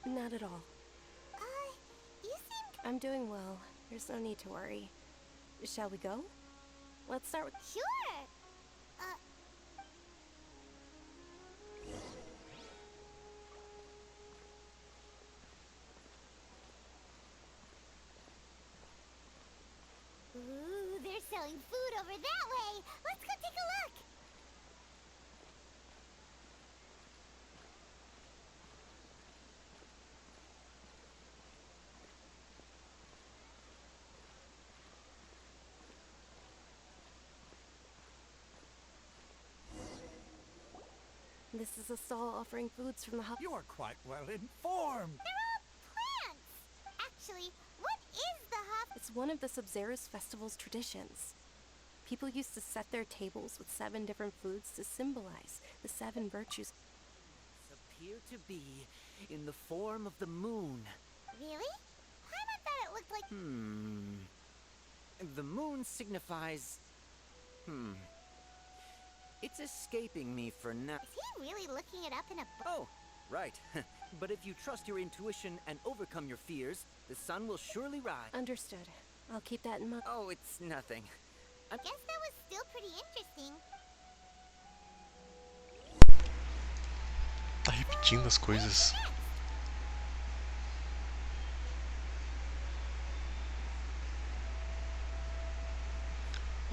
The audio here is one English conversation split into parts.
Not at all. You seem... I'm doing well. There's no need to worry. Shall we go? Let's start with... Sure! Ooh, they're selling food over that way! Let's go take a look! This is a stall offering foods from the hub. You are quite well informed. They're all plants! Actually, what is the hop? It's one of the Sub-Zero's festival's traditions. People used to set their tables with 7 different foods to symbolize the 7 virtues. Appear to be in the form of the moon. Really? Paimon thought it looked like... The moon signifies... It's escaping me for now. Is he really looking it up in a book? Oh, right. But if you trust your intuition and overcome your fears, the sun will surely rise. Understood. I'll keep that in mind. Oh, it's nothing. I guess that was still pretty interesting. Tá repetindo as coisas.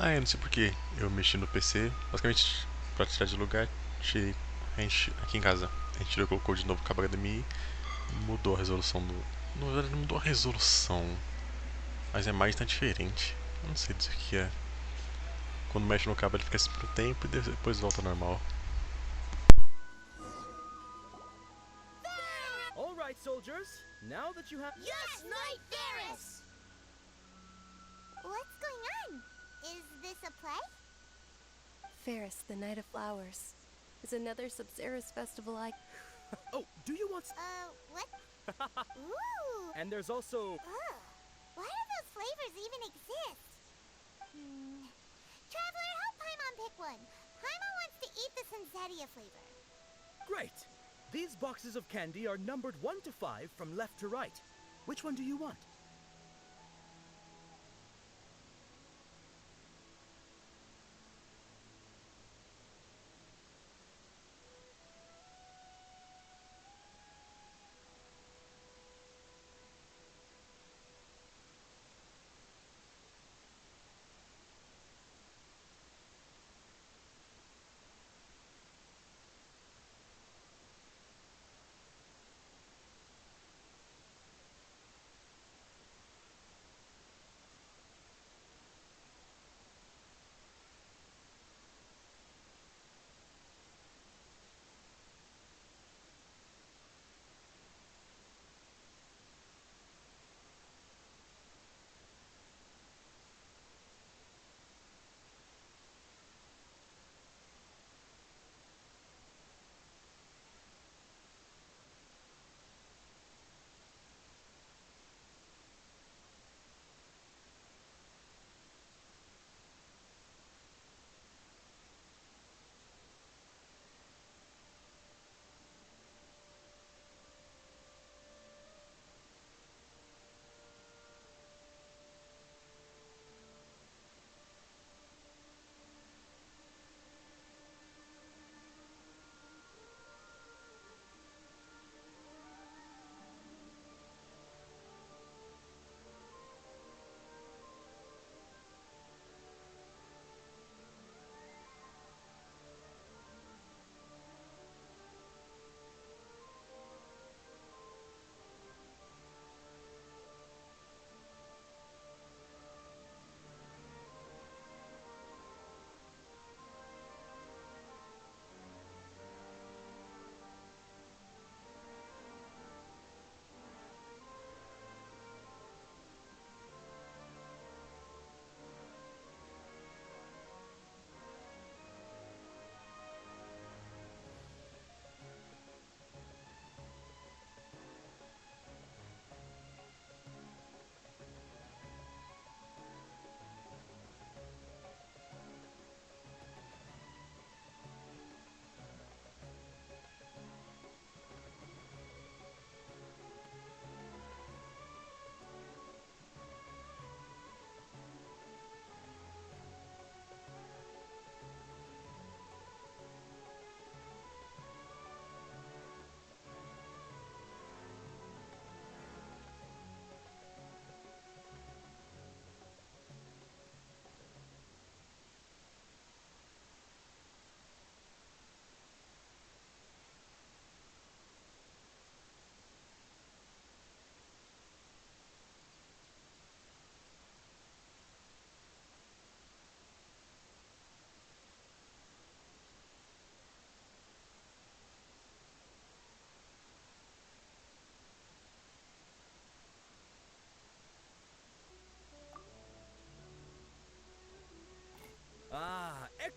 Eu não sei porquê. Eu mexi no PC, basicamente pra tirar de lugar, tirei. Aqui em casa, a gente colocou de novo o cabo HDMI e mudou a resolução do. Na verdade, não mudou a resolução, mas a imagem tá diferente. Eu não sei dizer o que é. Quando mexe no cabo, ele fica assim por um tempo e depois volta ao normal. All right, soldiers. Now that you have... Yes, Knight Varus! What's going on? Is this a play? Ferris, the Night of Flowers, is another Sub-Zero's festival Oh, do you want... What? Ooh! And there's also... Ugh. Why do those flavors even exist? Traveler, help Paimon pick one. Paimon wants to eat the Sensetia flavor. Great. These boxes of candy are numbered 1 to 5 from left to right. Which one do you want?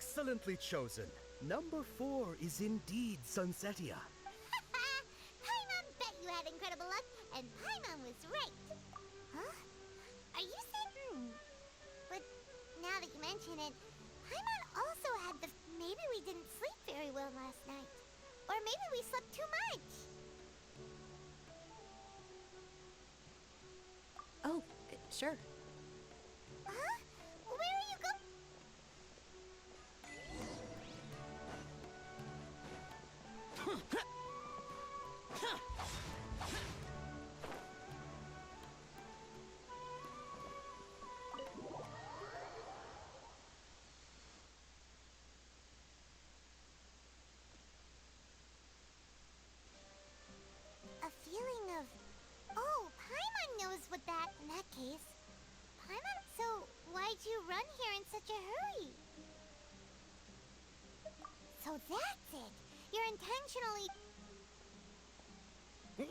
Excellently chosen. Number 4 is indeed Sunsetia. Paimon bet you had incredible luck, and Paimon was right. Huh? Are you saying? But now that you mention it, Paimon also had the. Maybe we didn't sleep very well last night. Or maybe we slept too much. Oh, sure. Huh? Where are you going? A feeling of. Oh, Paimon knows what that. In that case. Paimon, so why'd you run here in such a hurry? So that's it. You're intentionally.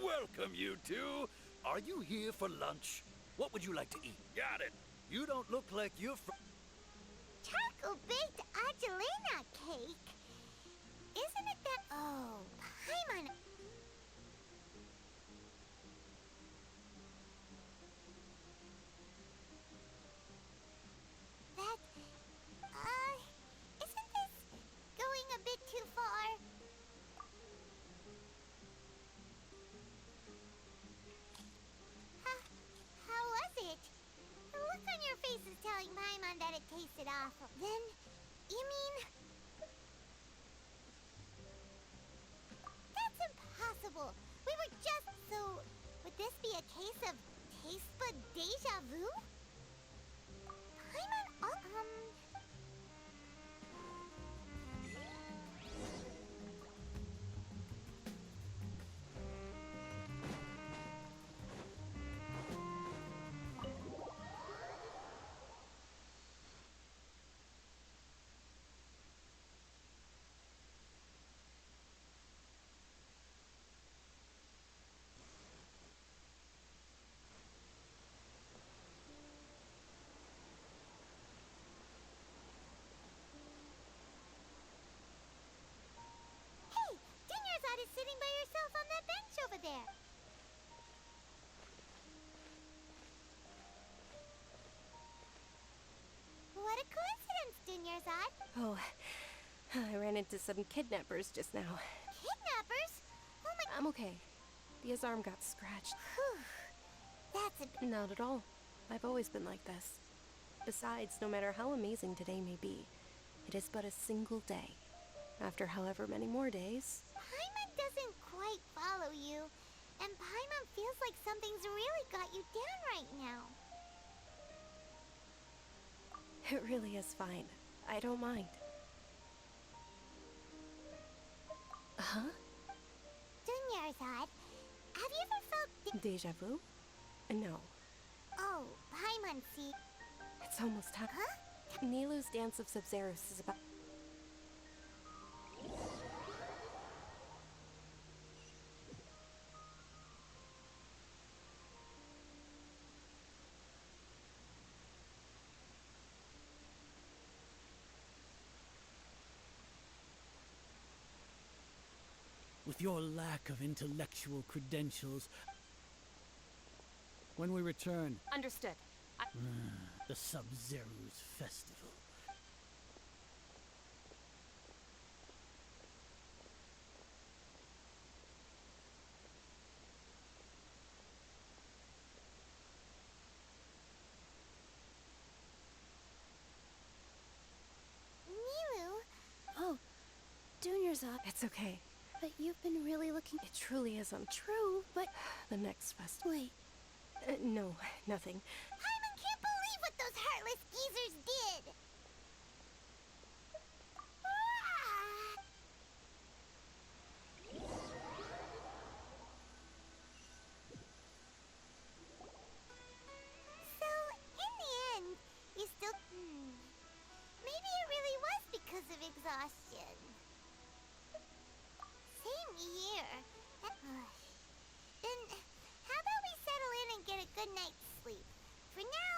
Welcome, you two. Are you here for lunch? What would you like to eat? Got it. You don't look like you're from. Charcoal baked Angelina cake? Isn't it that. Oh, Paimon. That. Isn't this going a bit too far? How was it? The look on your face is telling Paimon that it tasted awful. Then, you mean... That's impossible. We were just so... Would this be a case of taste bud deja vu? Paimon, Hey, Dinyarzad is sitting by herself on that bench over there. What a coincidence, Dinyarzad. Oh, I ran into some kidnappers just now. Kidnappers? Oh my... I'm okay. Dia's arm got scratched. Whew. That's a... Not at all. I've always been like this. Besides, no matter how amazing today may be, it is but a single day. After however many more days, Paimon doesn't quite follow you. And Paimon feels like something's really got you down right now. it really is fine. I don't mind. Huh? Dinyarzad, have you ever felt... Deja vu? No. Oh, Paimon, see... It's almost time. Huh? Nilu's Dance of Sub-Zeros is about... With your lack of intellectual credentials, when we return, Understood. the Sub-Zero's festival. Nilu? Oh, Dinyarzad. It's okay. But you've been really looking... It truly isn't. True, but... The next festival... Wait. No, nothing. Paimon can't believe what those heartless geezers did! Ah! So, in the end, you still... Maybe it really was because of exhaustion. Same here. Then, how about we settle in and get a good night's sleep? For now,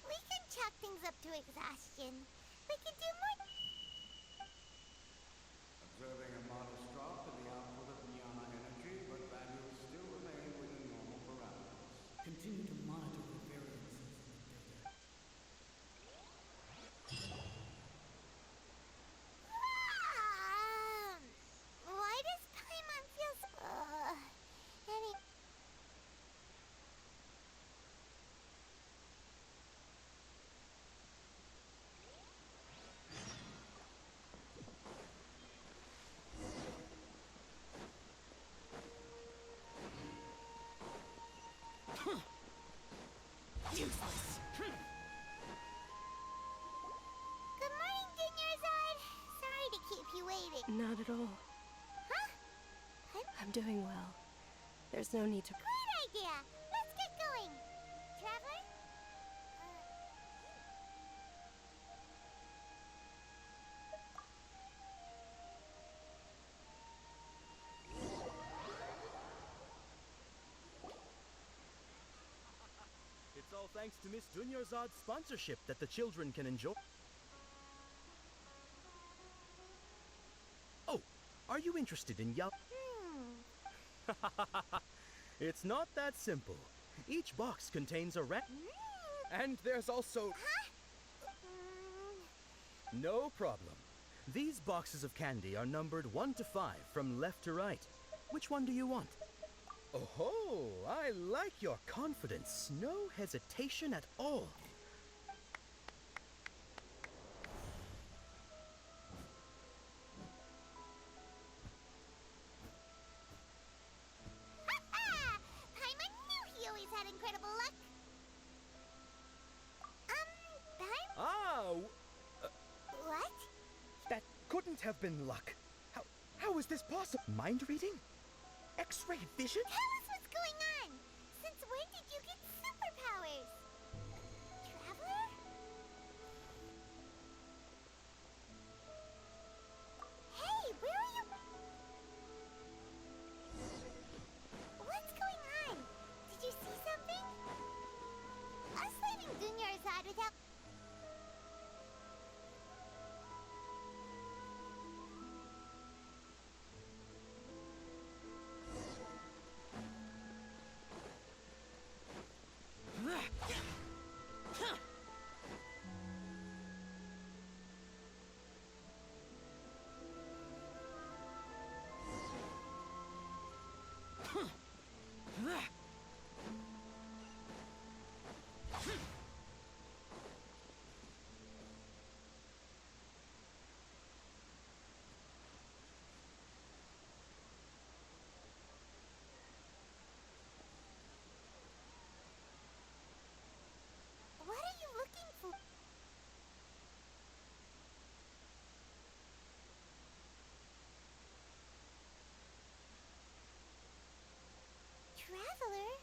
we can chalk things up to exhaustion. We can do more... waiting. Not at all. Huh? I'm doing well. There's no need to. Great idea! Let's get going! Traveler? It's all thanks to Miss Dunyarzad's sponsorship that the children can enjoy. Oh, are you interested in Yao? It's not that simple. Each box contains a rat. And there's also... No problem. These boxes of candy are numbered 1 to 5 from left to right. Which one do you want? Oh, I like your confidence. No hesitation at all. Paimon knew he always had incredible luck. Paimon? Ah, What? that couldn't have been luck. How is this possible? Mind reading? X-ray vision? Tell us what's going on! Since when did you get superpowers? Traveler? Hey, where are you? What's going on? Did you see something? Us leaving Dunyarzad without... What are you looking for? Traveler?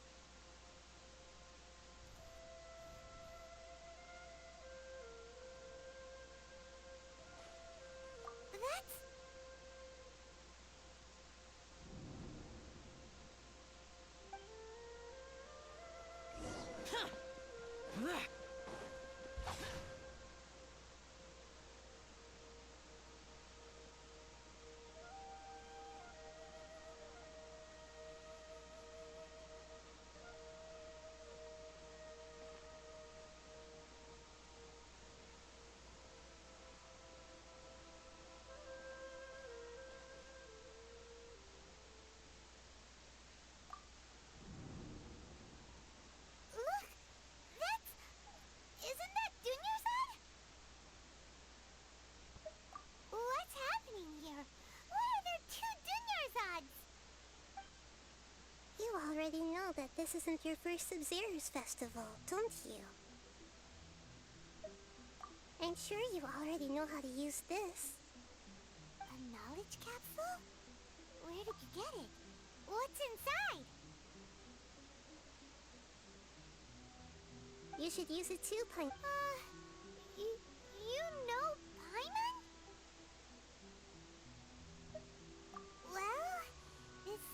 That's... Look! That's... Isn't that Dunyarzad? What's happening here? Why are there 2 Dunyarzads? You already know that this isn't your first Sub-Zero's festival, don't you? I'm sure you already know how to use this. A knowledge capsule? Where did you get it? What's inside? You should use it too, Pine. You know Paimon? Well, it's...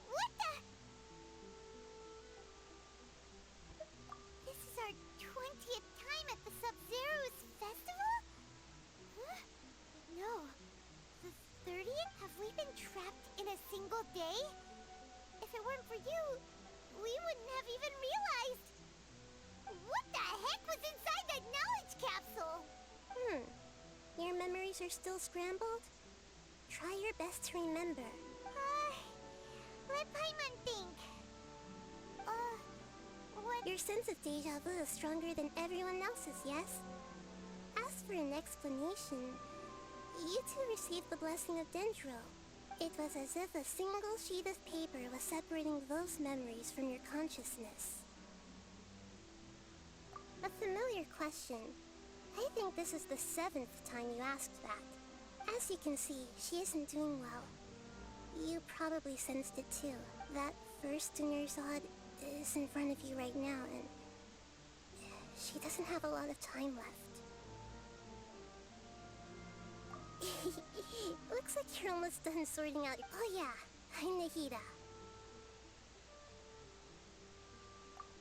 What the... This is our 20th time at the Sub-Zero's festival? Huh? No. The 30th? Have we been trapped in a single day? If it weren't for you, we wouldn't have even realized. What the heck was inside that knowledge capsule? Your memories are still scrambled? Try your best to remember. Let Paimon think. What? Your sense of deja vu is stronger than everyone else's, yes? As for an explanation, you two received the blessing of Dendro. It was as if a single sheet of paper was separating those memories from your consciousness. question. I think this is the 7th time you asked that. As you can see, she isn't doing well. You probably sensed it too. That first Dunerzod is in front of you right now, and she doesn't have a lot of time left. Looks like you're almost done sorting out. Oh yeah, I'm Nahida.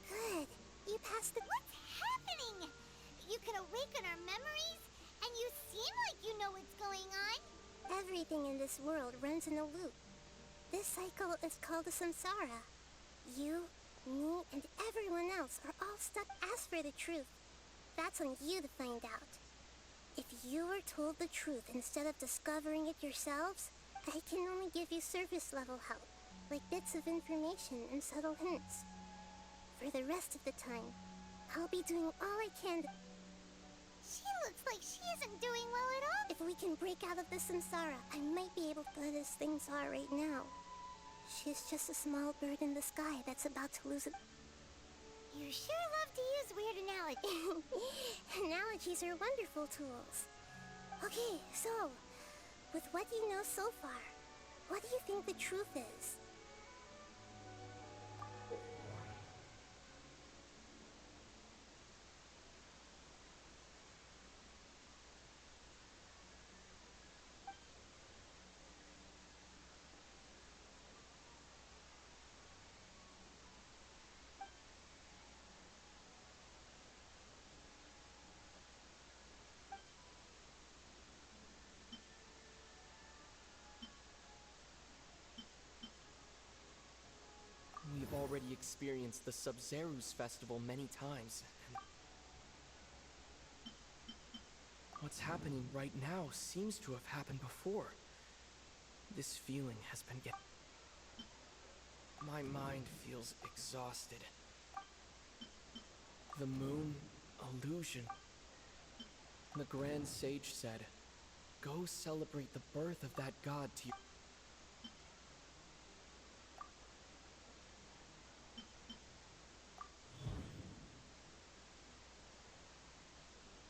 Good. You passed the. What's happening? You can awaken our memories, and you seem like you know what's going on. Everything in this world runs in a loop. This cycle is called a samsara. You, me, and everyone else are all stuck. As for the truth, that's on you to find out. If you were told the truth instead of discovering it yourselves, I can only give you surface level help, like bits of information and subtle hints. For the rest of the time, I'll be doing all I can to... She looks like she isn't doing well at all. If we can break out of the samsara, I might be able to as things are right now. She's just a small bird in the sky that's about to lose it. You sure love to use weird analogies. Analogies are wonderful tools. Okay, so, with what you know so far, what do you think the truth is? We've already experienced the Sub-Zeru's festival many times. What's happening right now seems to have happened before. This feeling has been getting... My mind feels exhausted. The moon, illusion. The Grand Sage said, "Go celebrate the birth of that god to you."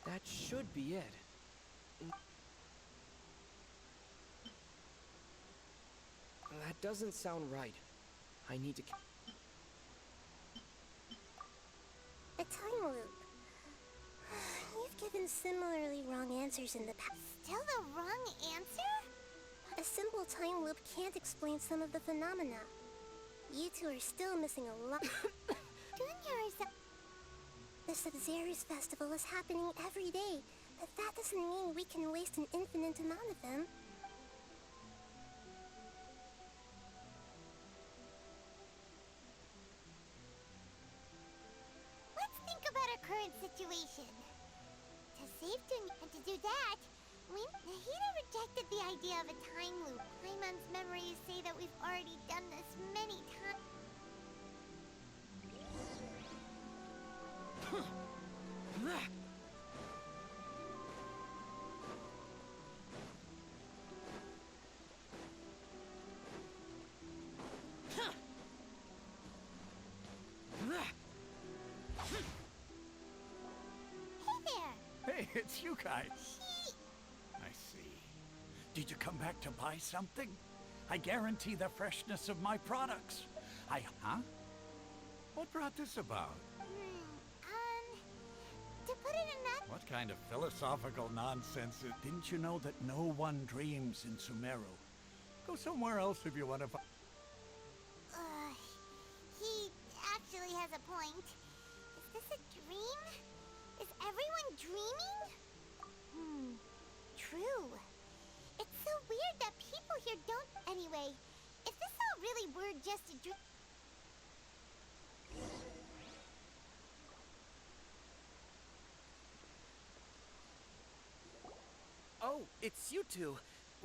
That should be it. That doesn't sound right. I need to... A time loop. You've given similarly wrong answers in the past. Still the wrong answer? A simple time loop can't explain some of the phenomena. You two are still missing a lot. Junior's... The Sub-Zeru's festival is happening every day, but that doesn't mean we can waste an infinite amount of them. Let's think about our current situation. To save Dunya, and to do that, Nahida rejected the idea of a time loop. Paimon's memories say that we've already done this many times. Hey, it's you guys. I see. Did you come back to buy something? I guarantee the freshness of my products. Huh? What brought this about? To put it in that... What kind of philosophical nonsense is... Didn't you know that no one dreams in Sumeru? Go somewhere else if you want to... He actually has a point. Is this a dream? Is everyone dreaming? True. It's so weird that people here don't... Anyway, if this all really were just a dream... Oh, it's you two.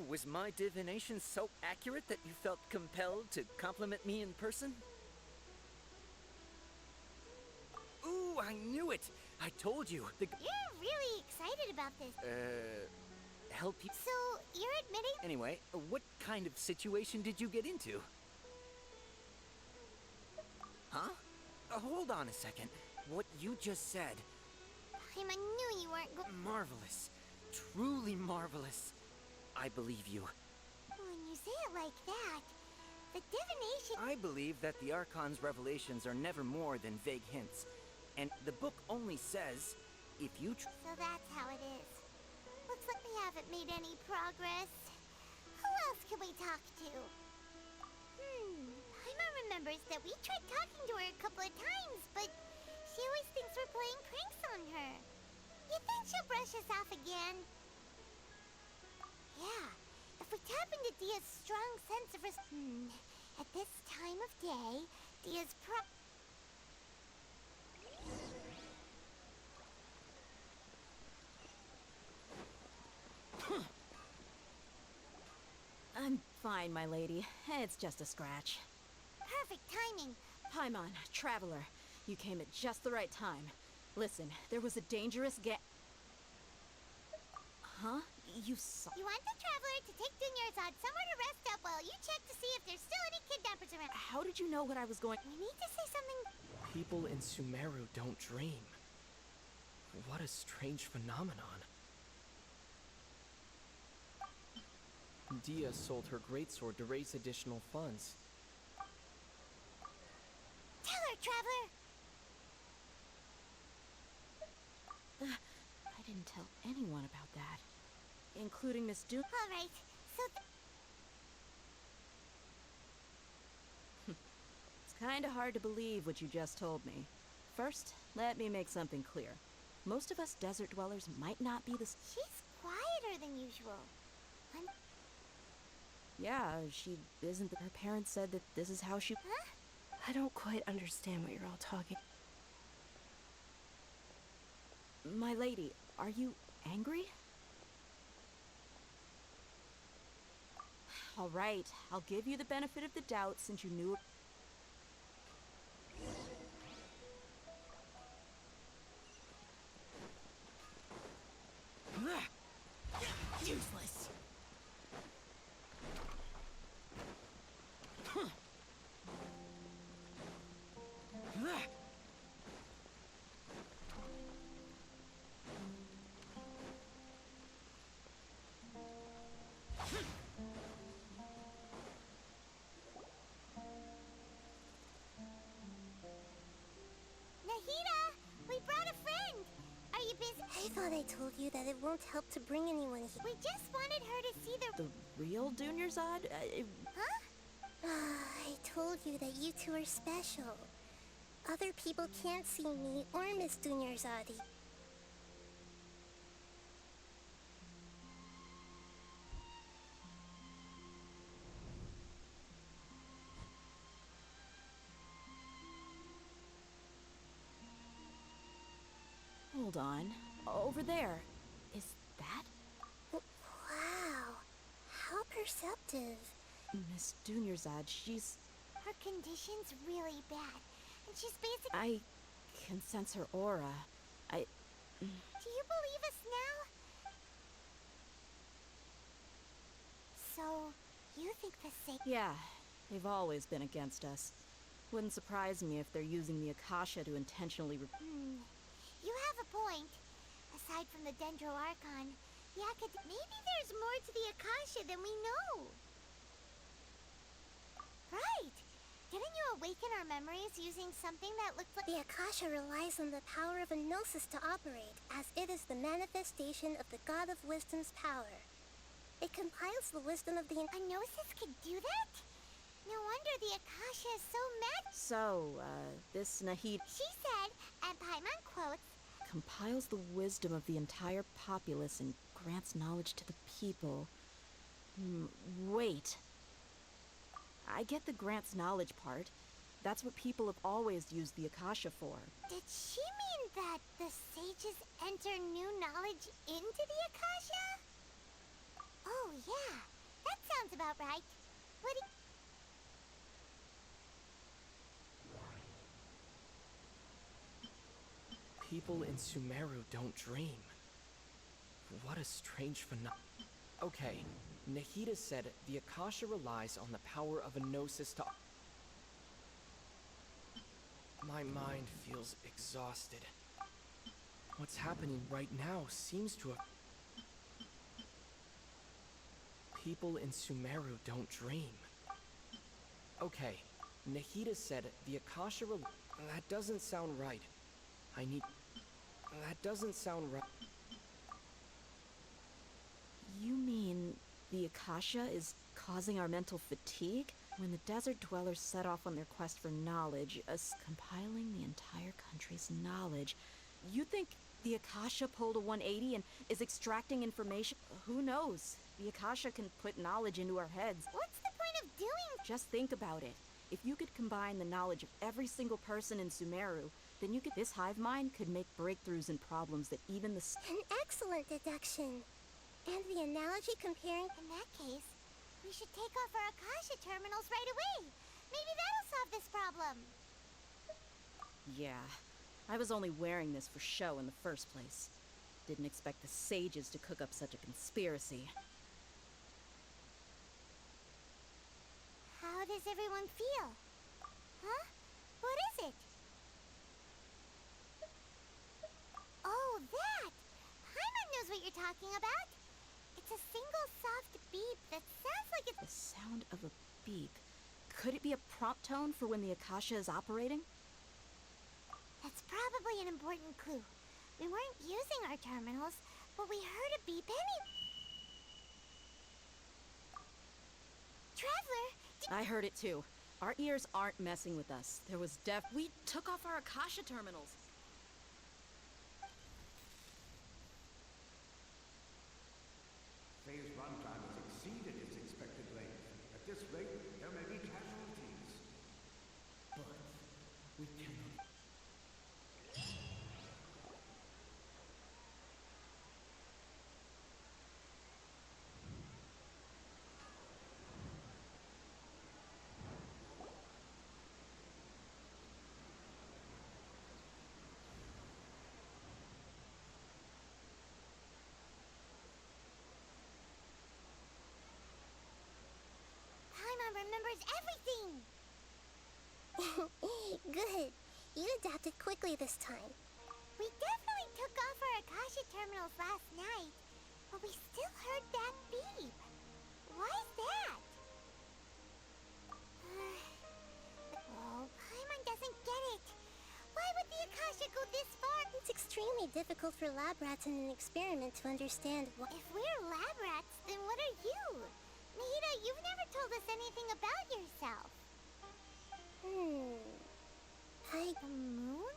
Was my divination so accurate that you felt compelled to compliment me in person? Ooh, I knew it! I told you, You're really excited about this. help you... So, you're admitting... Anyway, what kind of situation did you get into? Huh? Hold on a second. What you just said... Paimon knew you weren't Marvelous. Truly marvelous. I believe you. When you say it like that, the divination... I believe that the Archon's revelations are never more than vague hints. And the book only says, if you So that's how it is. Looks like we haven't made any progress. Who else can we talk to? Paimon remembers that we tried talking to her a couple of times, but she always thinks we're playing pranks on her. You think she'll brush us off again? Yeah, if we tap into Dia's strong sense of at this time of day, Dia's I'm fine, my lady. It's just a scratch. perfect timing. Paimon, Traveler, you came at just the right time. Listen, there was a dangerous Huh? You saw— You want the Traveler to take Dunyarzad somewhere to rest up while you check to see if there's still any kidnappers around. How did you know what I was going— We need to say something. People in Sumeru don't dream. What a strange phenomenon. Dia sold her greatsword to raise additional funds. Tell her, Traveler! I didn't tell anyone about that. Including Miss Dun— Alright, so It's kinda hard to believe what you just told me. First, let me make something clear. Most of us desert dwellers might not be the— she's quieter than usual. Yeah, she isn't— Her parents said that this is how she— Huh? I don't quite understand what you're all talking— My lady, are you angry? All right, I'll give you the benefit of the doubt since you knew— Useless. Nahida! We brought a friend! Are you busy? I thought I told you that it won't help to bring anyone here. We just wanted her to see the... The real Dunyarzad? Huh? I told you that you two are special. Other people can't see me or Miss Dunyarzadi. Hold on. Over there. Is that Wow, how perceptive. Miss Dunyarzad? She's— Her condition's really bad, and she's basically... I can sense her aura. Do you believe us now? So, you think the same... Yeah, they've always been against us. Wouldn't surprise me if they're using the Akasha to intentionally— You have a point. Aside from the Dendro Archon, the maybe there's more to the Akasha than we know. Right! Didn't you awaken our memories using something that looked like... The Akasha relies on the power of a gnosis to operate, as it is the manifestation of the God of Wisdom's power. It compiles the wisdom of the... A Gnosis could do that? No wonder the Akasha is so mad... So, this Nahid She said, and Paimon quotes, compiles the wisdom of the entire populace and grants knowledge to the people. Wait. I get the grants knowledge part. That's what people have always used the Akasha for. did she mean that the sages enter new knowledge into the Akasha? Oh yeah, that sounds about right. What do People in Sumeru don't dream. What a strange phenomenon. Okay, Nahida said the Akasha relies on the power of a gnosis to... My mind feels exhausted. What's happening right now seems to have... People in Sumeru don't dream. Okay, Nahida said the Akasha That doesn't sound right. That doesn't sound right. You mean the Akasha is causing our mental fatigue? When the desert dwellers set off on their quest for knowledge, us compiling the entire country's knowledge, you think the Akasha pulled a 180 and is extracting information? Who knows? The Akasha can put knowledge into our heads. What's the point of doing... Just think about it. If you could combine the knowledge of every single person in Sumeru, then this hive mind could make breakthroughs in problems that even the... An excellent deduction. And the analogy comparing... In that case, we should take off our Akasha terminals right away. Maybe that'll solve this problem. Yeah, I was only wearing this for show in the first place. Didn't expect the sages to cook up such a conspiracy. How does everyone feel? Huh? What is it? Oh, that! Paimon knows what you're talking about. It's a single soft beep that sounds like it's... The sound of a beep. Could it be a prompt tone for when the Akasha is operating? That's probably an important clue. We weren't using our terminals, but we heard a beep Traveler! I heard it too. Our ears aren't messing with us. There was We took off our Akasha terminals. Phase runtime has exceeded its expected length. At this rate, there may be casualties. But we cannot. Paimon remembers everything! Good. You adapted quickly this time. We definitely took off our Akasha terminals last night, but we still heard that beep. Why is that? Oh, Paimon doesn't get it. Why would the Akasha go this far? It's extremely difficult for lab rats in an experiment to understand what... If we're lab rats, then what are you? Nahida, you've never told us anything about yourself. The moon?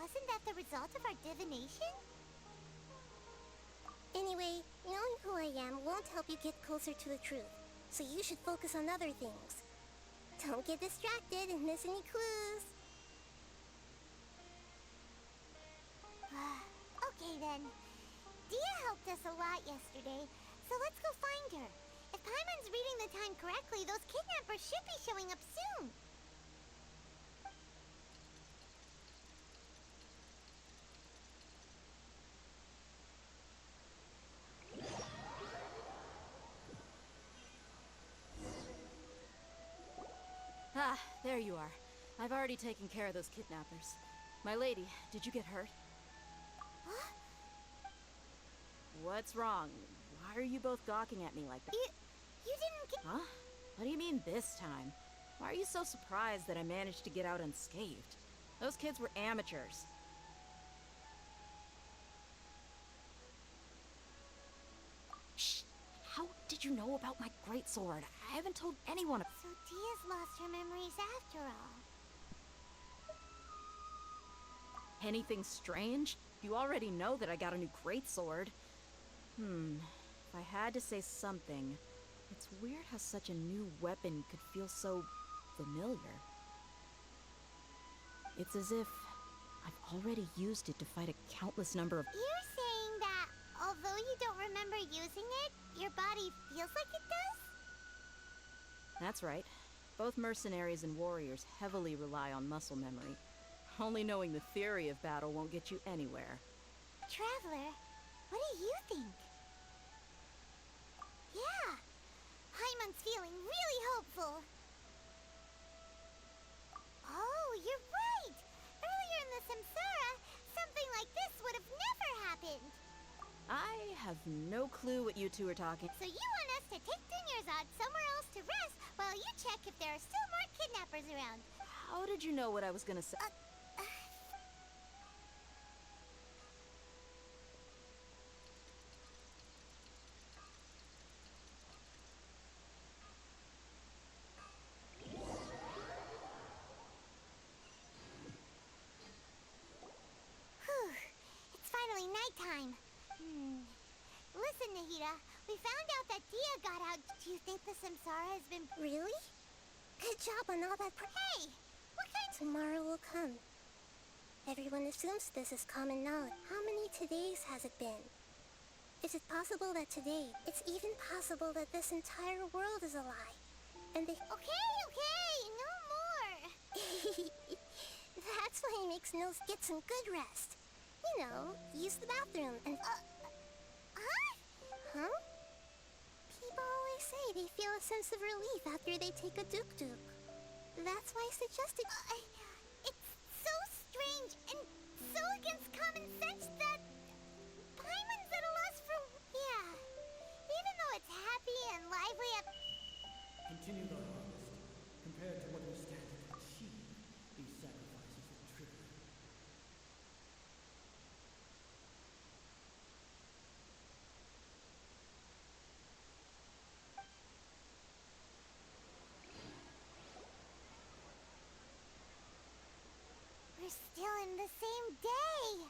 Wasn't that the result of our divination? Anyway, knowing who I am won't help you get closer to the truth, so you should focus on other things. Don't get distracted and miss any clues. Okay then. Dia helped us a lot yesterday, so let's go find her. If Paimon's reading the time correctly, those kidnappers should be showing up soon. Ah, there you are. I've already taken care of those kidnappers. My lady, did you get hurt? Huh? What's wrong? Why are you both gawking at me like that? You didn't get... Huh? What do you mean this time? Why are you so surprised that I managed to get out unscathed? Those kids were amateurs. Shh! How did you know about my greatsword? I haven't told anyone. So Dia's lost her memories after all. Anything strange? You already know that I got a new greatsword. If I had to say something, it's weird how such a new weapon could feel so familiar. It's as if I've already used it to fight a countless number of... You're saying that although you don't remember using it, your body feels like it does? That's right. Both mercenaries and warriors heavily rely on muscle memory. Only knowing the theory of battle won't get you anywhere. Traveler, what do you think? Yeah, Paimon's feeling really hopeful. Oh, you're right! Earlier in the Samsara, something like this would have no clue what you two are talking. So you want us to take Dunyarzad somewhere else to rest while you check if there are still more kidnappers around? How did you know what I was gonna say? Whew, it's finally nighttime. Listen, Nahida, we found out that Dia got out. Do you think the Samsara has been... Really? Good job on all that. Hey, what kind... Tomorrow will come. Everyone assumes this is common knowledge. How many todays has it been? Is it possible that today, it's even possible that this entire world is a lie? And they... Okay, no more. That's why it makes Nils get some good rest. You know, use the bathroom and... Huh? People always say they feel a sense of relief after they take a duk-duk. That's why I suggested... It's so strange and so against common sense that... Paimon's at a loss for... Yeah. Even though it's happy and lively at... Continue the harvest. Compared to what we stand to achieve, these sacrifices are trivial. We're still in the same day.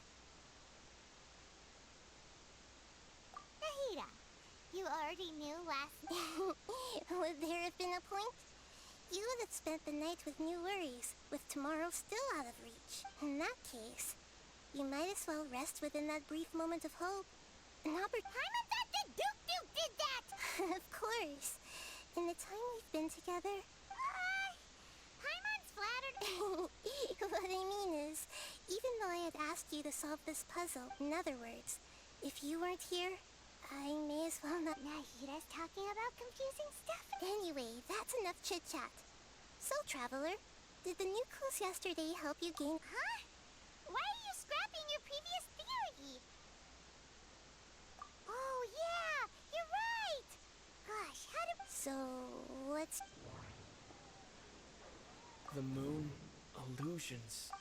Nahida, you already knew last... Would there have been a point? You would have spent the night with new worries, with tomorrow still out of reach. In that case, you might as well rest within that brief moment of hope. An Paimon thought the Duke did that! Of course. In the time we've been together... Paimon's flattered... What I mean is, even though I had asked you to solve this puzzle, in other words, if you weren't here, I may as well not... Nahida's talking about confusing stuff. Anyway, that's enough chit-chat. So, Traveler, did the new clues yesterday help you gain... Huh? Why are you scrapping your previous theory? Oh, yeah! You're right! Gosh, how did... So, what's... The moon, illusions.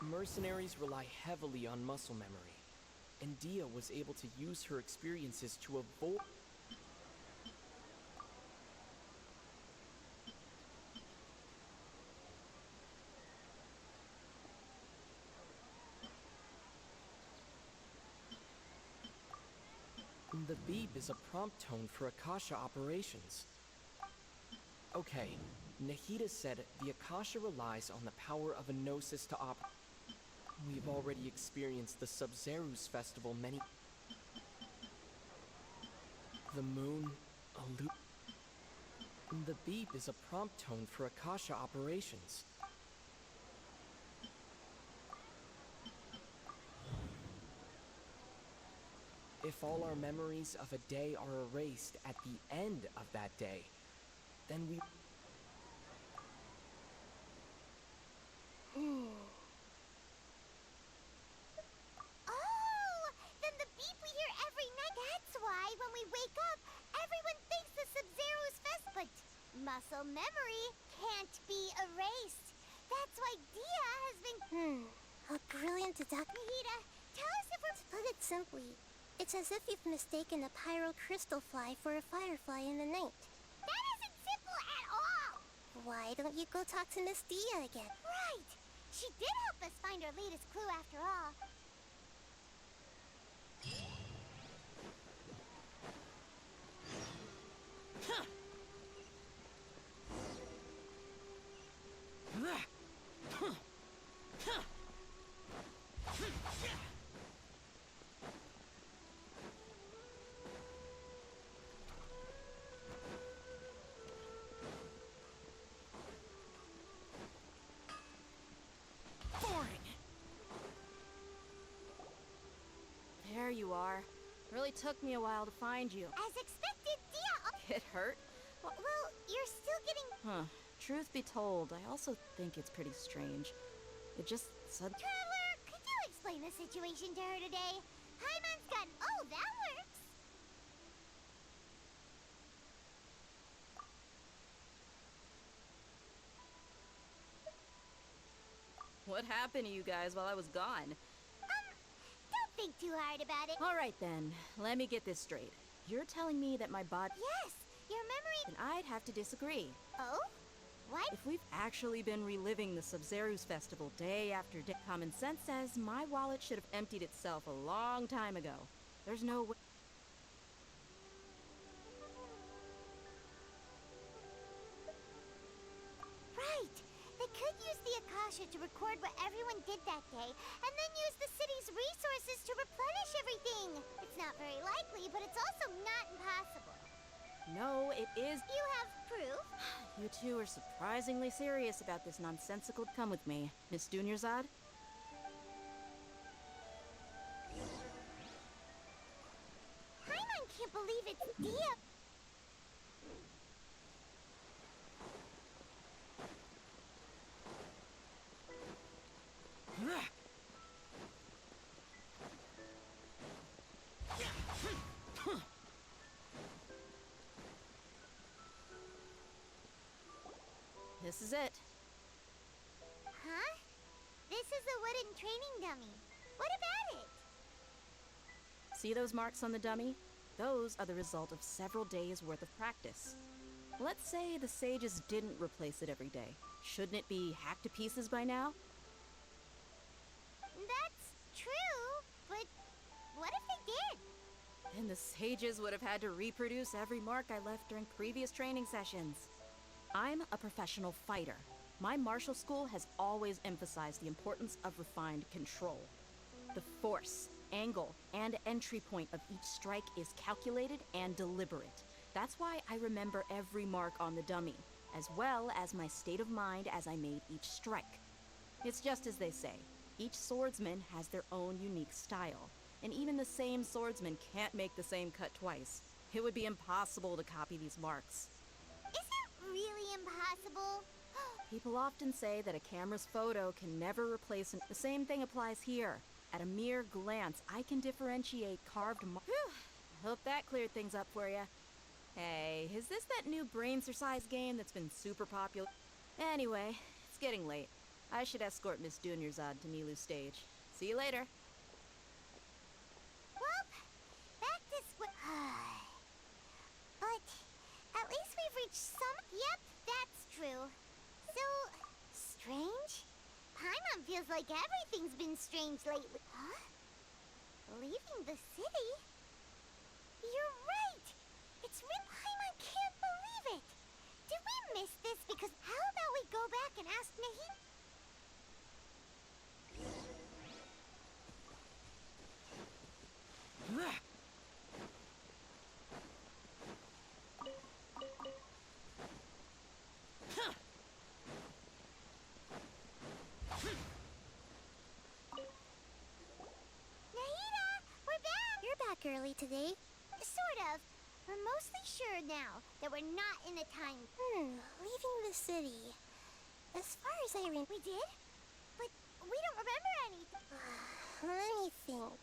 Mercenaries rely heavily on muscle memory, and Dia was able to use her experiences to avoid... The beep is a prompt tone for Akasha operations. Okay, Nahida said the Akasha relies on the power of a gnosis to operate. We've already experienced the Sub-Zerus festival many... The moon, The beep is a prompt tone for Akasha operations. If all our memories of a day are erased at the end of that day, then we... Oh! Then the beep we hear every night... That's why, when we wake up, everyone thinks the Sub-Zero's fest... But muscle memory can't be erased. That's why Dia has been... A brilliant deduction. Nahida, tell us if we're... To put it simply, it's as if you've mistaken a pyro crystal fly for a firefly in the night. That isn't simple at all! Why don't you go talk to Miss Dia again? Right! She did help us find our latest clue after all. There you are. Really took me a while to find you. As expected, Dia... It hurt? Well, you're still getting... Huh. Truth be told, I also think it's pretty strange. It just said... Traveler, could you explain the situation to her today? Paimon's gun. Oh, that works. What happened to you guys while I was gone? Don't think too hard about it. Alright then, let me get this straight. You're telling me that my body. Yes, your memory. Then I'd have to disagree. Oh? What? If we've actually been reliving the Sub-Zeru's festival day after day, common sense says my wallet should have emptied itself a long time ago. There's no way. Right. They could use the Akasha to record what everyone did that day, and then use the city's resources to replenish everything. It's not very likely, but it's also not impossible. No, it is. You have proof? You two are surprisingly serious about this nonsensical. Come with me, Miss Dunyarzad. Paimon can't believe it's Dia. This is it. Huh? This is a wooden training dummy. What about it? See those marks on the dummy? Those are the result of several days' worth of practice. Let's say the sages didn't replace it every day. Shouldn't it be hacked to pieces by now? That's true, but what if they did? Then the sages would have had to reproduce every mark I left during previous training sessions. I'm a professional fighter. My martial school has always emphasized the importance of refined control. The force, angle, and entry point of each strike is calculated and deliberate. That's why I remember every mark on the dummy, as well as my state of mind as I made each strike. It's just as they say, each swordsman has their own unique style, and even the same swordsman can't make the same cut twice. It would be impossible to copy these marks. Is it really impossible? People often say that a camera's photo can never replace the same thing applies here. At a mere glance, I can differentiate carved marks. Hope that cleared things up for you. Hey, is this that new brain exercise game that's been super popular? Anyway, it's getting late. I should escort Miss Dunyarzad to Nilu's stage. See you later. Well, back this way. But at least we've reached some. Yep, that's true. So strange? Paimon feels like everything's been strange lately. Huh? Leaving the city? You're right! It's real. Paimon can't believe it! Did we miss this? Because how about we go back and ask Nahid? Nahida! We're back! You're back early today. Sort of. We're mostly sure now that we're not in the time. Leaving the city. As far as I remember. We did? But we don't remember anything. Let me think.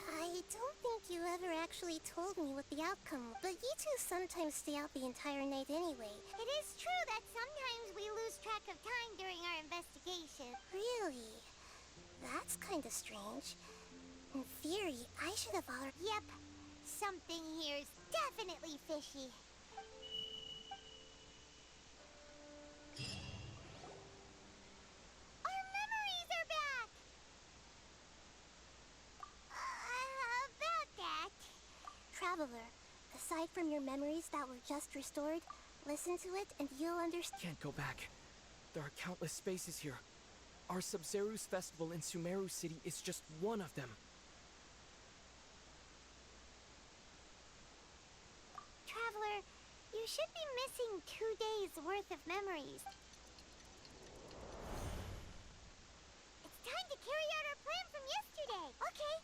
I don't think you ever actually told me what the outcome was. But you two sometimes stay out the entire night anyway. It is true that sometimes we lose track of time during our investigation. Really? That's kinda strange. In theory, I should have already. Yep. Something here's definitely fishy. Our memories are back! About that. Traveler, aside from your memories that were just restored, listen to it and you'll understand. Can't go back. There are countless spaces here. Our Sub-Zeru's festival in Sumeru City is just one of them. Traveler, you should be missing 2 days worth of memories. It's time to carry out our plan from yesterday. Okay.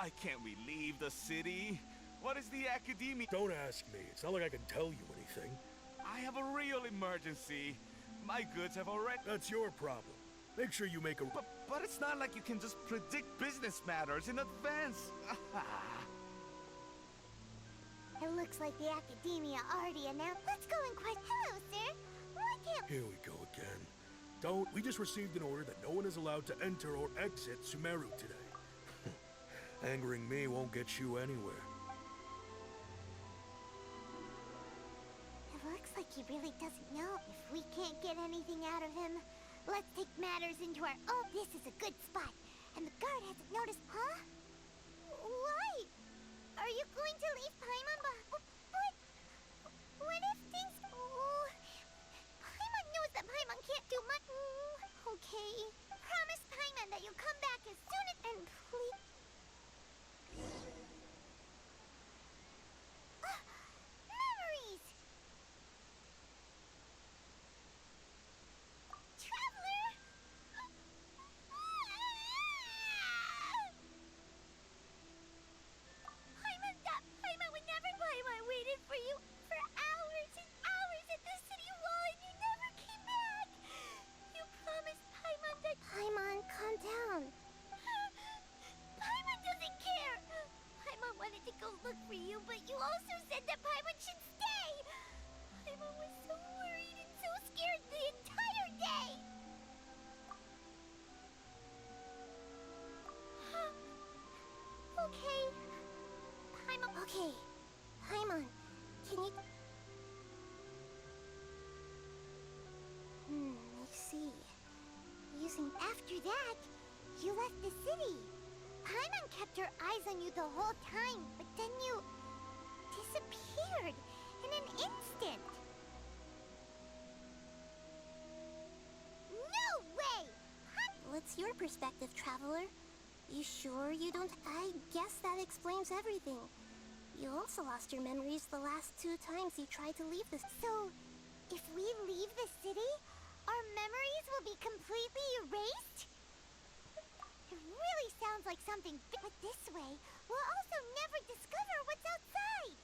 Why can't we leave the city? What is the academia? Don't ask me. It's not like I can tell you anything. I have a real emergency. My goods have already... That's your problem. Make sure you make a... But it's not like you can just predict business matters in advance. It looks like the academia already announced. Let's go and quite. Hello, sir. Why can't... Here we go again. We just received an order that no one is allowed to enter or exit Sumeru today. Angering me won't get you anywhere. It looks like he really doesn't know. If we can't get anything out of him, let's take matters into our own. This is a good spot, and the guard hasn't noticed. Huh? Why? Are you going to leave Paimon behind? What if things... Oh, Paimon knows that Paimon can't do much. Okay. Promise Paimon that you'll come back as soon as... And please... Memories! Traveler! Paimon would never... Paimon waited for you for hours and hours at the city wall and you never came back! You promised Paimon that... Paimon, calm down. Paimon doesn't care! Paimon wanted to go look for you, but you also said that Paimon should stay! Paimon was so worried and so scared the entire day! Okay. Paimon... Okay. Paimon, can you... I see. After that, you left the city. Paimon kept her eyes on you the whole time, but then you... disappeared in an instant. No way! What's your perspective, Traveler? You sure you don't... I guess that explains everything. You also lost your memories the last 2 times you tried to leave this... So, if we leave the city, our memories will be completely erased? It really sounds like something big. But this way, we'll also never discover what's outside.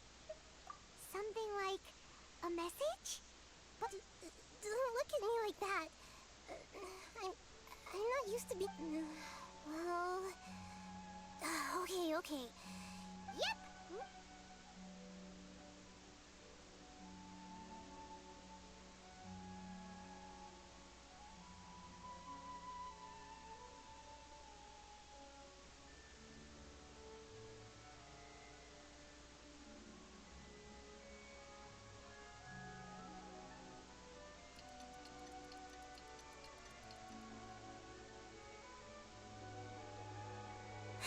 Something like a message? But don't look at me like that. I'm not used to be... Well... Okay. Yep.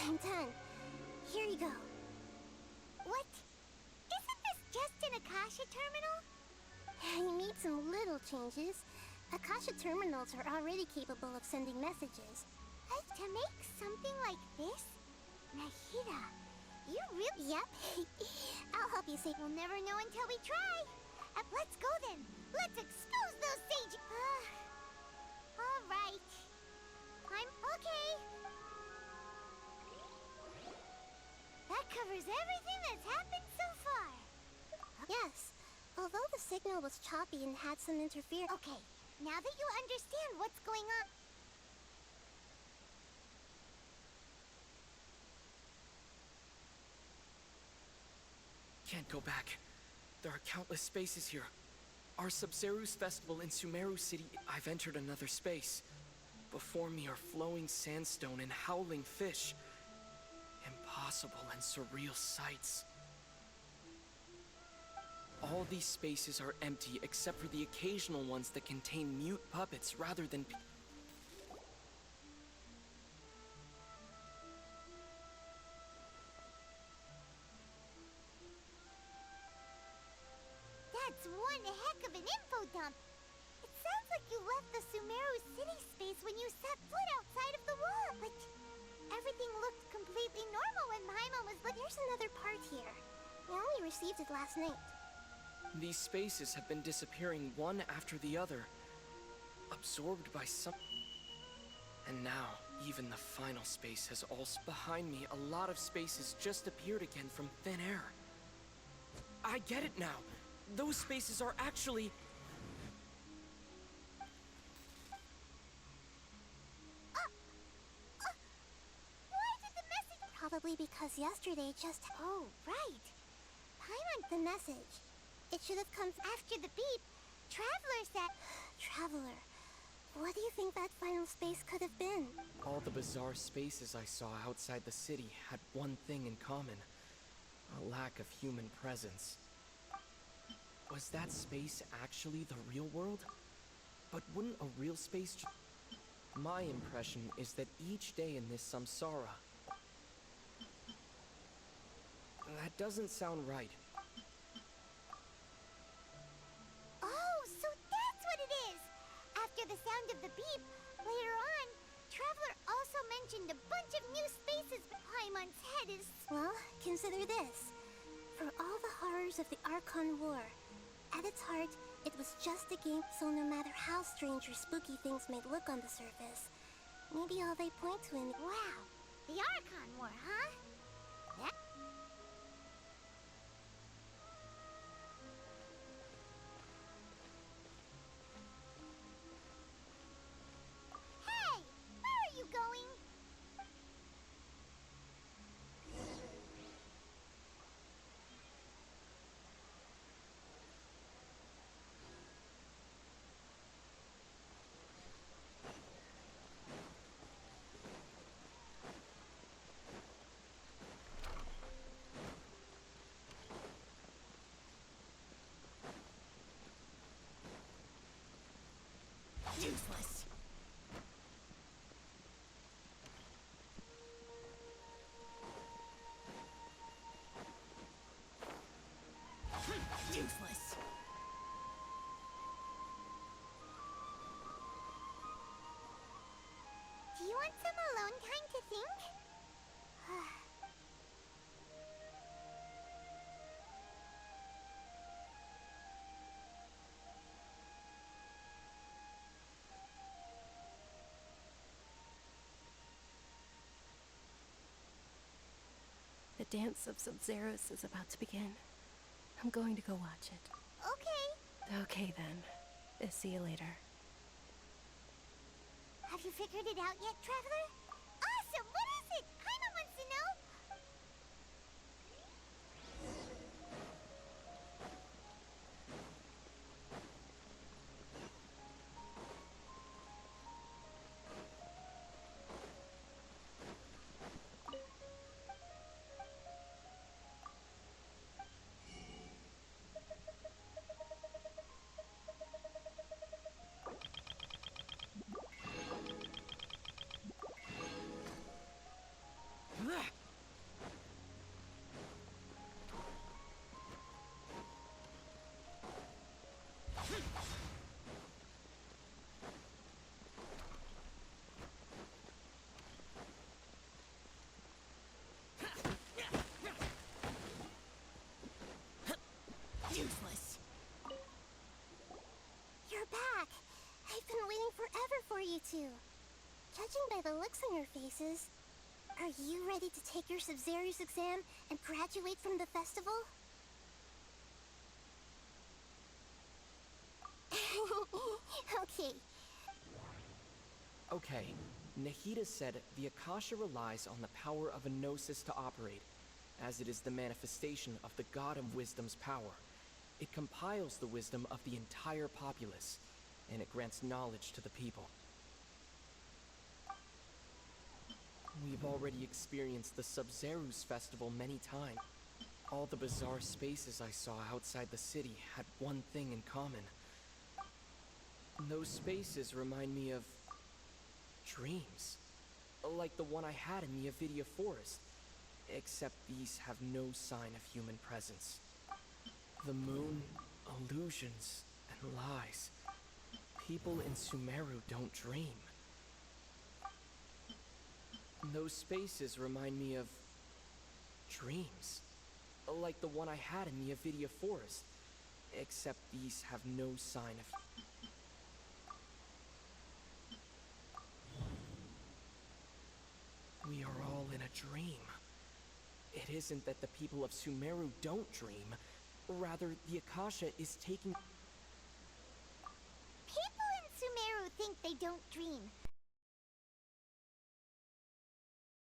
I'm done. Here you go. What? Isn't this just an Akasha terminal? You made some little changes. Akasha terminals are already capable of sending messages. To make something like this? Nahida, you really... Yep. I'll help you see. We'll never know until we try. Let's go then. Let's expose those sage... all right. I'm okay. That covers everything that's happened so far. Yes. Although the signal was choppy and had some interference... Okay, now that you understand what's going on... Can't go back. There are countless spaces here. Our Sub-Zeru's festival in Sumeru City. I've entered another space. Before me are flowing sandstone and howling fish. Impossible and surreal sights. All these spaces are empty except for the occasional ones that contain mute puppets rather than... That's one heck of an info dump. It sounds like you left the Sumeru city space when you set foot outside of the wall, but everything looked completely normal when Paimon was looking. There's another part here. We only received it last night. These spaces have been disappearing one after the other, absorbed by some... And now, Even the final space has all behind me. A lot of spaces just appeared again from thin air. I get it now. Those spaces are actually... Why did the message... Probably because yesterday just... Oh, right. Paimon... The message. It should have come After the beep, Traveler said... Traveler. What do you think that final space could have been? All the bizarre spaces I saw outside the city had one thing in common. A lack of human presence. Was that space actually the real world? But wouldn't a real space... My impression is that each day in this samsara... That doesn't sound right. Oh, so that's what it is! After the sound of the beep, later on, Traveler also mentioned a bunch of new spaces, but Paimon's head is... Well, consider this. For all the horrors of the Archon War, at its heart, it was just a game, so no matter how strange or spooky things may look on the surface, maybe all they point to in... Wow, the Archon War, huh? That... Hey! Where are you going? Useless. Useless. Do you want some alone time to think? The dance of Sub-Zeros is about to begin. I'm going to go watch it. Okay. Okay then. See you later. Have you figured it out yet, Traveler? Awesome! What is it? Paimon wants to know! Useless. You're back! I've been waiting forever for you two. Judging by the looks on your faces, are you ready to take your Sub-Zero's exam and graduate from the festival? Okay. Okay, Nahida said the Akasha relies on the power of a gnosis to operate, as it is the manifestation of the God of Wisdom's power. It compiles the wisdom of the entire populace, and it grants knowledge to the people. We've already experienced the Sub-Zero's festival many times. All the bizarre spaces I saw outside the city had one thing in common. Those spaces remind me of... dreams. Like the one I had in the Avidia Forest. Except these have no sign of human presence. The moon, illusions, and lies. People in Sumeru don't dream. Those spaces remind me of... dreams. Like the one I had in the Avidia Forest. Except these have no sign of... We are all in a dream. It isn't that the people of Sumeru don't dream. Rather, the Akasha is taking... People in Sumeru think they don't dream.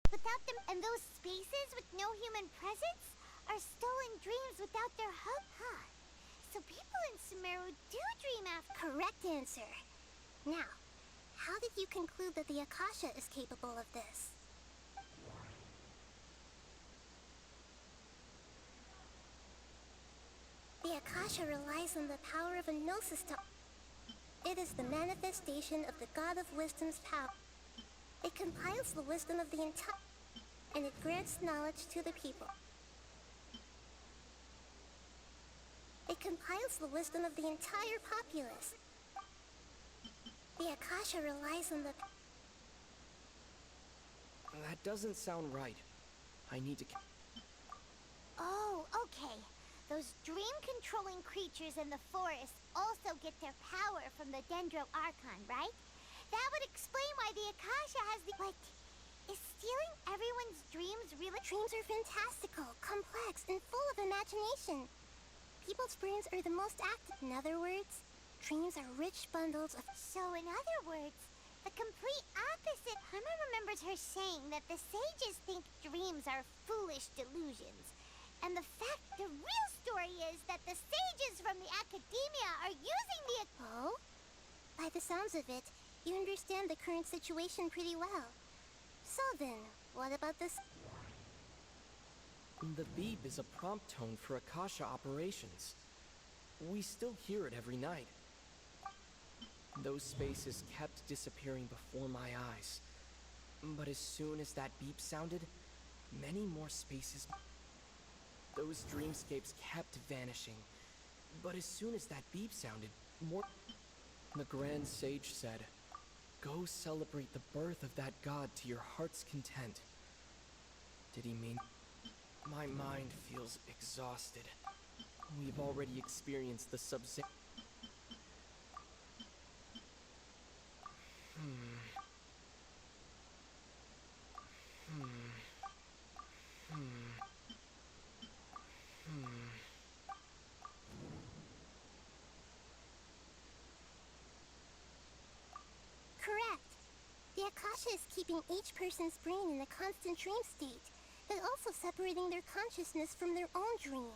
Without them, and those spaces with no human presence are stolen dreams without their hub, huh? So people in Sumeru do dream after. Correct answer. Now, how did you conclude that the Akasha is capable of this? The Akasha relies on the power of a gnosis to... It is the manifestation of the God of Wisdom's power. It compiles the wisdom of the entire... and it grants knowledge to the people. It compiles the wisdom of the entire populace. The Akasha relies on the... That doesn't sound right. I need to... Oh, okay. Those dream-controlling creatures in the forest also get their power from the Dendro Archon, right? That would explain why the Akasha has the... But is stealing everyone's dreams really... Dreams are fantastical, complex, and full of imagination. People's brains are the most active. In other words, dreams are rich bundles of... So in other words, the complete opposite. Paimon remembers her saying that the sages think dreams are foolish delusions. And the real story is that the sages from the academia are using the... Oh? By the sounds of it, you understand the current situation pretty well. So then, what about this? The beep is a prompt tone for Akasha operations. We still hear it every night. Those spaces kept disappearing before my eyes. But as soon as that beep sounded, many more spaces... Those dreamscapes kept vanishing. But as soon as that beep sounded, more... The Grand Sage said, "Go celebrate the birth of that god to your heart's content." Did he mean... My mind feels exhausted. We've already experienced the sub-zero... Correct. The Akasha is keeping each person's brain in a constant dream state, but also separating their consciousness from their own dream.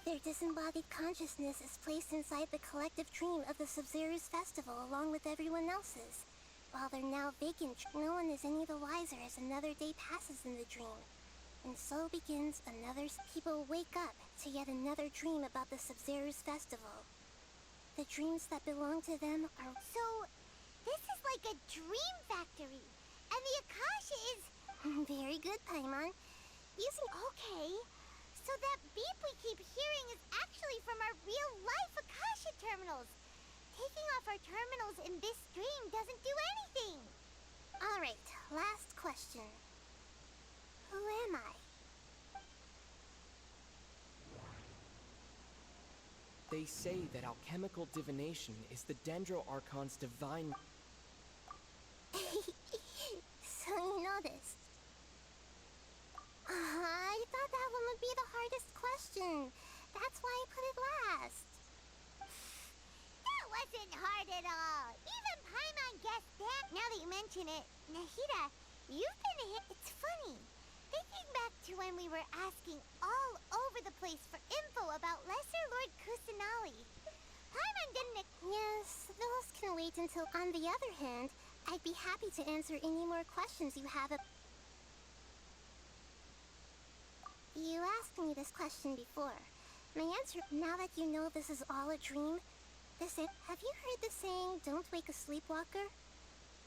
Their disembodied consciousness is placed inside the collective dream of the Sub-Zero's festival along with everyone else's. While they're now vacant, no one is any the wiser as another day passes in the dream. And so begins another... People wake up to yet another dream about the Sub-Zero's festival. The dreams that belong to them are... So, this is like a dream factory. And the Akasha is... Very good, Paimon. Okay. So that beep we keep hearing is actually from our real-life Akasha terminals. Taking off our terminals in this dream doesn't do anything. Alright, last question. Who am I? They say that alchemical divination is the Dendro Archon's divine... So you noticed. I thought that one would be the hardest question. That's why I put it last. That wasn't hard at all. Even Paimon guessed that. Now that you mention it, Nahida, you've been hit. It's funny. Thinking back to when we were asking all over the place for info about Lesser Lord Kusanali. Paimon didn't... Yes, those can wait until... On the other hand, I'd be happy to answer any more questions you have. You asked me this question before. My answer, now that you know this is all a dream, have you heard the saying, "Don't wake a sleepwalker"?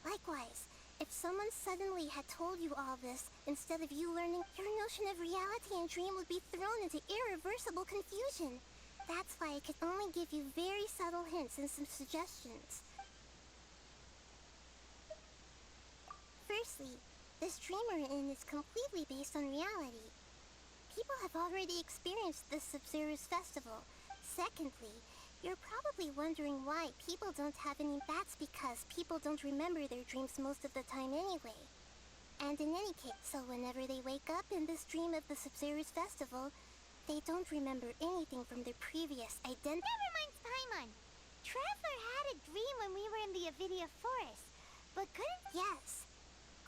Likewise, if someone suddenly had told you all this, instead of you learning, your notion of reality and dream would be thrown into irreversible confusion. That's why I could only give you very subtle hints and some suggestions. Firstly, this dream we're in is completely based on reality. People have already experienced the Sub-Zero's festival. Secondly, You're probably wondering why people don't have any. That's because people don't remember their dreams most of the time anyway. And in any case, so whenever they wake up in this dream of the Sub-Zero's festival, they don't remember anything from their previous identity. Never mind, Paimon. Traveler had a dream when we were in the Avidia Forest, but couldn't... Yes.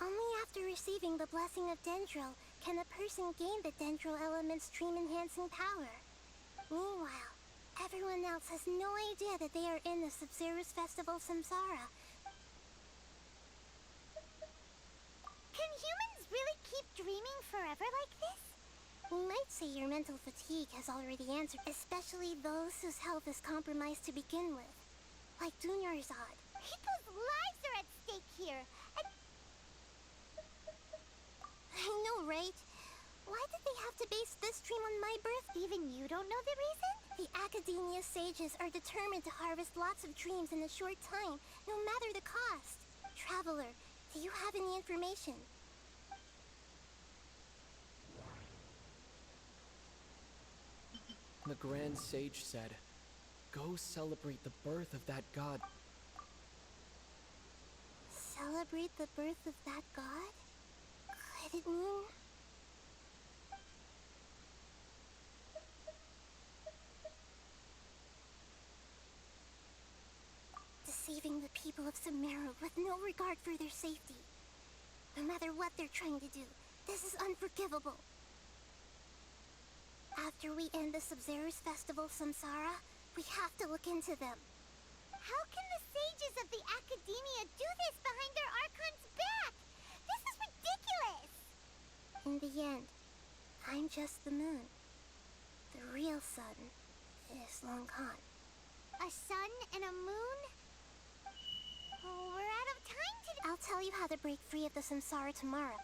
Only after receiving the blessing of Dendro can a person gain the Dendro element's dream-enhancing power. Meanwhile, everyone else has no idea that they are in the Sub-Zero's festival Samsara. Can humans really keep dreaming forever like this? We might say your mental fatigue has already answered, especially those whose health is compromised to begin with, like Dunyarzad. People's lives are at stake here, and... I know, right? Why did they have to base this dream on my birth? Even you don't know the reason? The Academia sages are determined to harvest lots of dreams in a short time, no matter the cost. Traveler, do you have any information? The Grand Sage said, "Go celebrate the birth of that god." Celebrate the birth of that god? Could it mean... deceiving the people of Sumeru with no regard for their safety? No matter what they're trying to do, this is unforgivable. After we end the Sub-Zero's festival Samsara, we have to look into them. How can the sages of the Academia do this behind their Archon's back? This is ridiculous! In the end, I'm just the moon. The real sun is long gone. A sun and a moon? Oh, we're out of time today. I'll tell you how to break free of the Samsara tomorrow.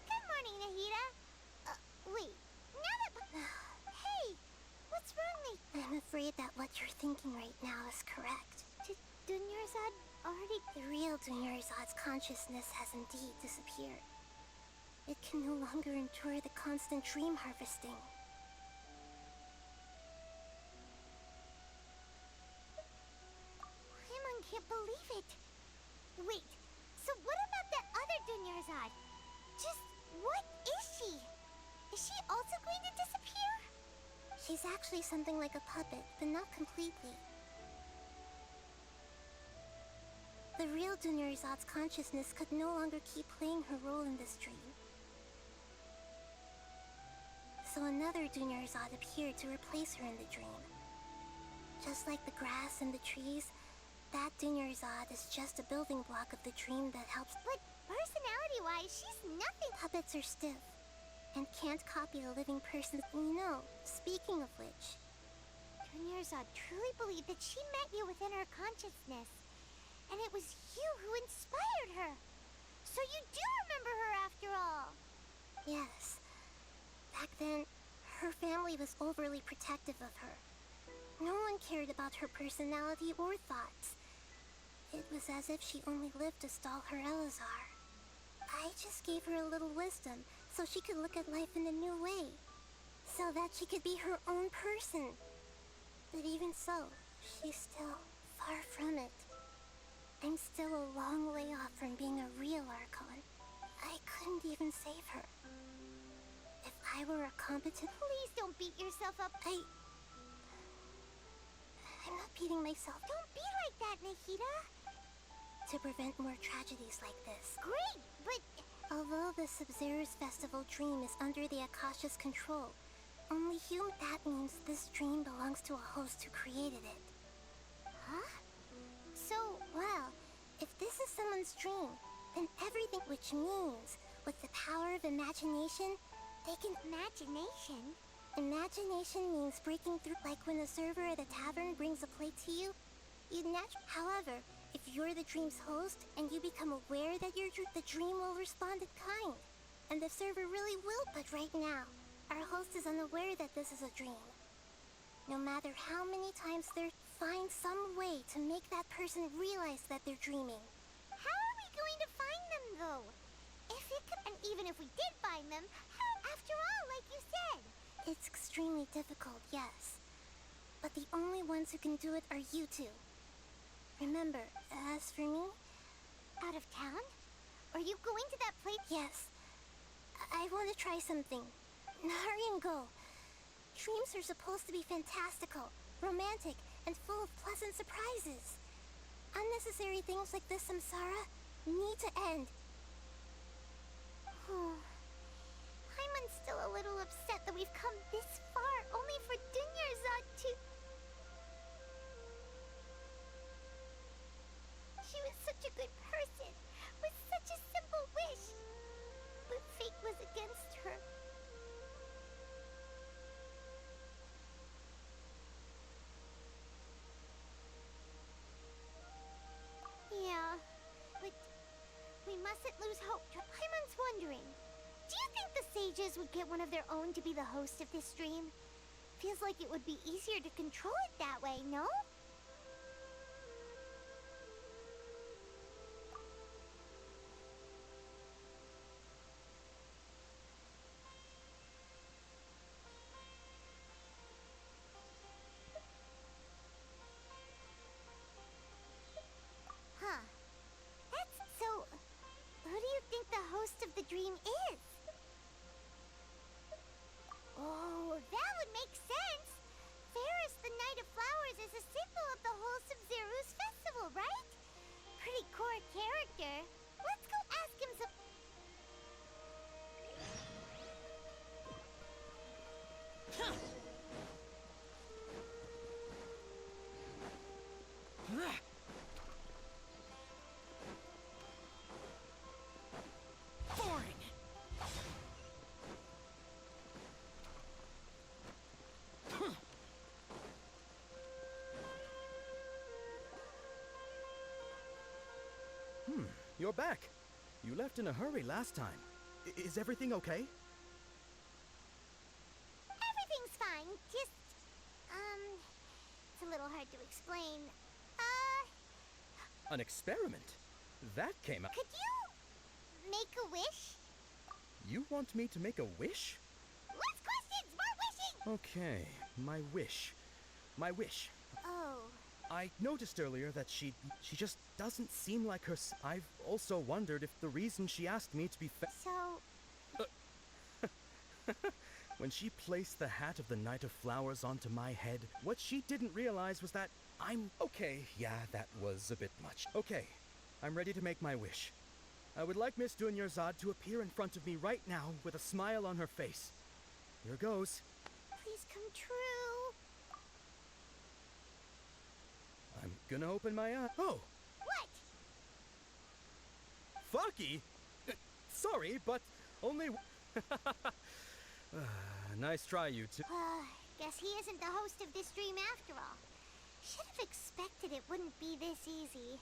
Good morning, Nahida. Wait, now that... Hey, what's wrong, I'm afraid that what you're thinking right now is correct. Did Dunyarzad already... The real Dunyarzad's consciousness has indeed disappeared. It can no longer endure the constant dream harvesting. Paimon can't believe it. Wait, so what about that other Dunyarzad? Just what is she? Is she also going to disappear? She's actually something like a puppet, but not completely. The real Dunyarzad's consciousness could no longer keep playing her role in this dream. So another Dunyarzad appeared to replace her in the dream. Just like the grass and the trees, that Dunyarzad is just a building block of the dream that helps. But personality-wise, she's nothing. Puppets are stiff and can't copy a living person. You know, speaking of which, Dunyarzad truly believed that she met you within her consciousness, and it was you who inspired her. So you do remember her after all. yes. Back then, her family was overly protective of her. No one cared about her personality or thoughts. It was as if she only lived to stall her Elazar. I just gave her a little wisdom so she could look at life in a new way. So that she could be her own person. But even so, she's still far from it. I'm still a long way off from being a real Archon. I couldn't even save her. If I were a competent... Please don't beat yourself up. I'm not beating myself. Don't be like that, Nahida. To prevent more tragedies like this. Great, but... Although the Sub-Zero's festival dream is under the Akasha's control, only human... That means this dream belongs to a host who created it. Huh? So... Well, if this is someone's dream, then everything... Which means, with the power of imagination, they can... Imagination? Imagination means breaking through, like when a server at a tavern brings a plate to you. You'd However, if you're the dream's host and you become aware that the dream will respond in kind. And the server really will, but right now, our host is unaware that this is a dream. No matter how many times they're... Find some way to make that person realize that they're dreaming. How are we going to find them though. If it could, and even if we did find them, how, after all, like you said. It's extremely difficult, yes. But the only ones who can do it are you two. Remember, as for me... Out of town? Are you going to that place? Yes. I want to try something. Hurry and go. Dreams are supposed to be fantastical, romantic, and full of pleasant surprises. Unnecessary things like this samsara need to end. Paimon's still a little upset that we've come this far only for Dunyarzad to... She was such a good person, with such a simple wish. But fate was against her. Yeah, but we mustn't lose hope. Paimon's wondering, do you think the sages would get one of their own to be the host of this stream? Feels like it would be easier to control it that way, no? Huh. That's so... Who do you think the host of the dream is? Oh, that would make sense. Ferris, the Knight of Flowers, is a symbol of the wholesome Zeru's festival, right? Pretty core character. Let's go ask him some... Boring. You're back. You left in a hurry last time. Is everything okay? Everything's fine. Just, it's a little hard to explain. An experiment? That came out. Could you make a wish? You want me to make a wish? Less questions, more wishing! Okay, my wish. My wish. Oh. I noticed earlier that she just doesn't seem like her. I've also wondered if the reason she asked me to be So... When she placed the hat of the Knight of Flowers onto my head, what she didn't realize was that I'm... Okay, yeah, that was a bit much. Okay, I'm ready to make my wish. I would like Miss Dunyarzad to appear in front of me right now with a smile on her face. Here goes. Please come true. I'm gonna open my eye. Oh! What? Fucky? Sorry, but only... Nice try, you two. Guess he isn't the host of this dream after all. Should have expected it wouldn't be this easy.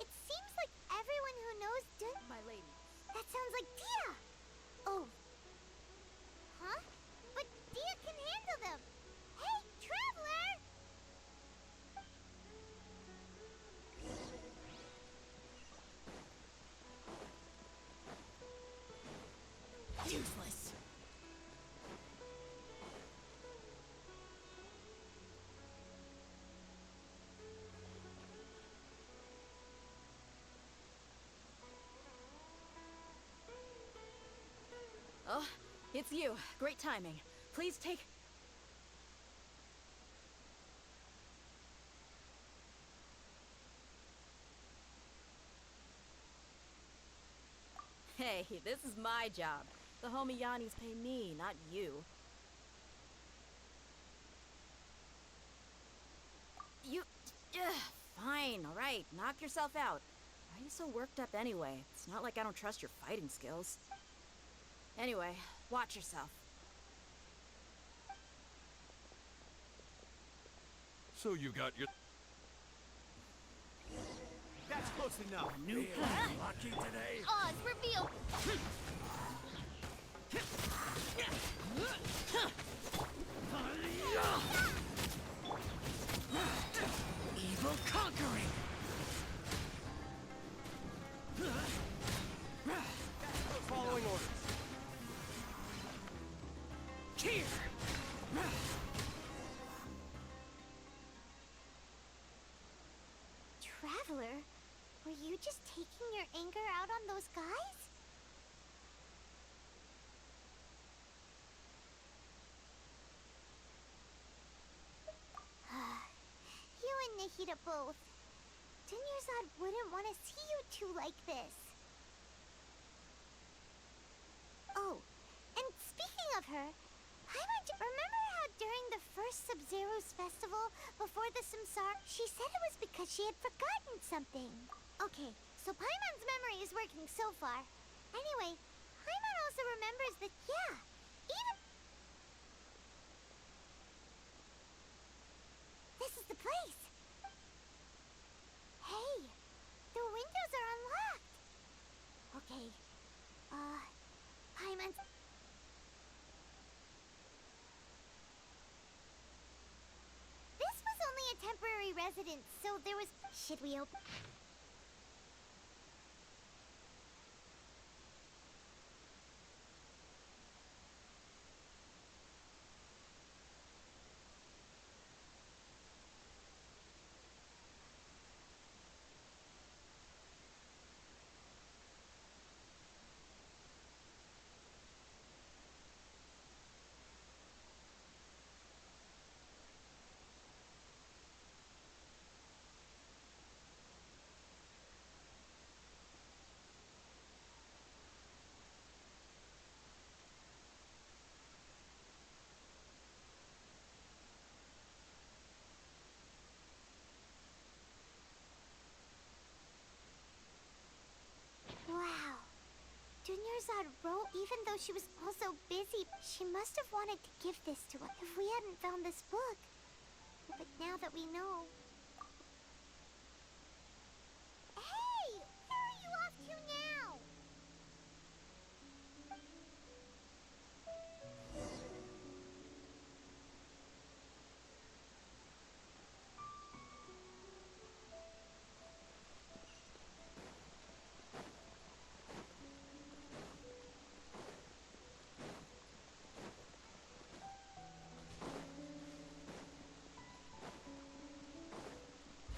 It seems like everyone who knows My lady. That sounds like Dia! Oh. Huh? But Dia can handle them! Hey, Traveler! Useless. Oh, it's you. Great timing. Please take... Hey, this is my job. The homie Yannis pay me, not you. You... fine, alright. Knock yourself out. Why are you so worked up anyway? It's not like I don't trust your fighting skills. Anyway, watch yourself. So you got your... That's close enough. New lucky today. Oz, reveal! just taking your anger out on those guys? You and Nahida both. Dunyarzad wouldn't want to see you two like this. Oh, and speaking of her, remember how during the first Sub-Zero's festival, before the Samsara, she said it was because she had forgotten something. Okay, so Paimon's memory is working so far. Anyway, Paimon also remembers that, yeah, even... This is the place! Hey, the windows are unlocked! Okay, Paimon's... This was only a temporary residence, so there was... Should we open... Wow. Dunyarzad wrote even though she was also busy. She must have wanted to give this to us if we hadn't found this book. But now that we know... Hey! Where are you off to now?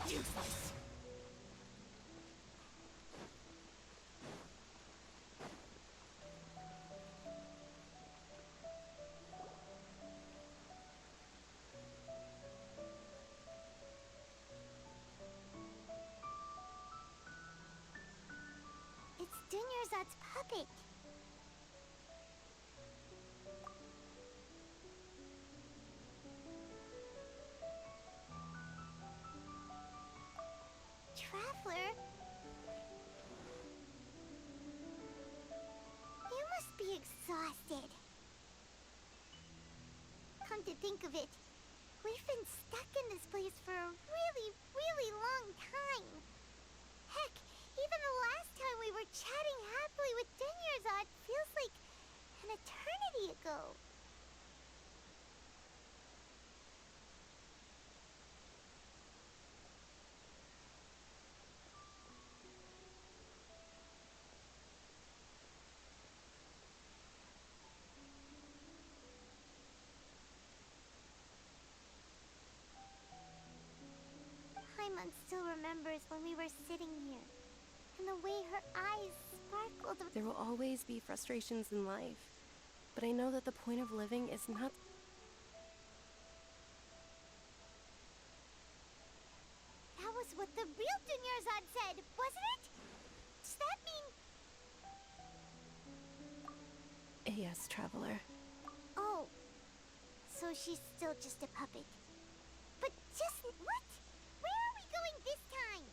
Useless. It's Dunyarzad's puppet. Traveler? You must be exhausted. Come to think of it, we've been stuck in this place for a really, really long time. Heck, even the last time we were chatting happily with Dunyarzad feels like an eternity ago. Paimon still remembers when we were sitting here, and the way her eyes sparkled. There will always be frustrations in life, but I know that the point of living is not... That was what the real Dunyarzad said, wasn't it? Does that mean... Yes, Traveler. Oh, so she's still just a puppet. But just what? Where are we going this time?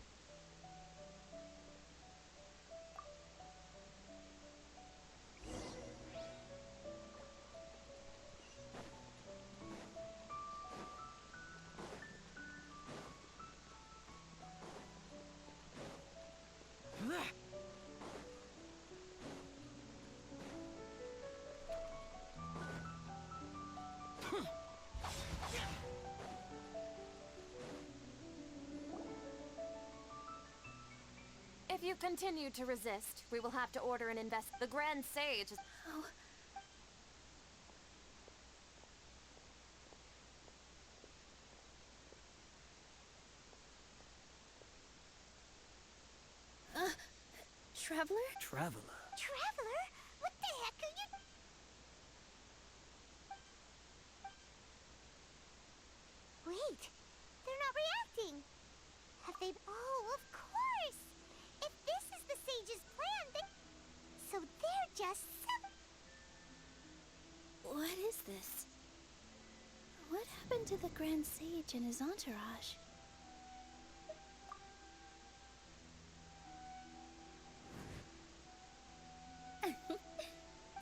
If you continue to resist, we will have to order an The Grand Sage is... Oh. Traveler? Traveler. Traveler? What the heck are you... Wait, they're not reacting. Have they... Oh, of course! If this is the sage's plan, then... So they're just... What is this? What happened to the Grand Sage and his entourage?